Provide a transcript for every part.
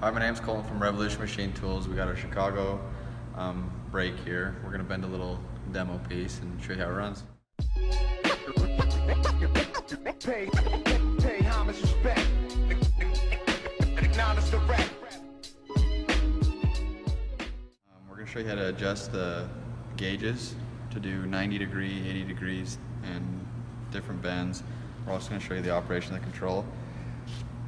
Hi, my name's Colin from Revolution Machine Tools. We got our Chicago brake here. We're gonna bend a little demo piece and show you how it runs. Pay homage, respect. Acknowledge the rap. We're gonna show you how to adjust the gauges to do 90 degree, 80 degrees, and different bends. We're also gonna show you the operation of the control.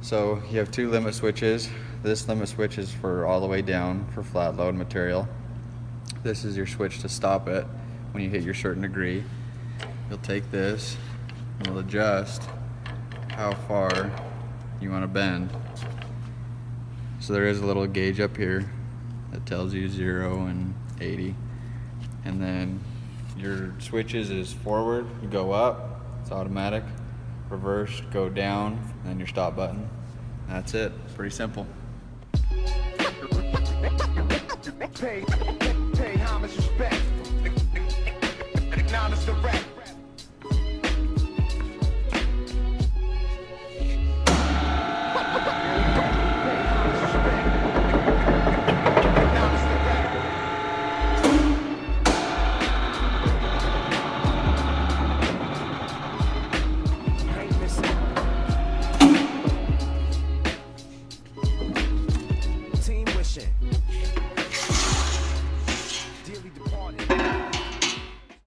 So you have two limit switches. This limit switch is for all the way down for flat load material. This is your switch to stop it when you hit your certain degree. You'll take this and we'll adjust how far you want to bend. So there is a little gauge up here that tells you 0 and 80. And then your switches is forward, you go up, it's automatic. Reverse, go down, and then your stop button. That's it. Pretty simple. Pay homage, respect. Acknowledge the rap.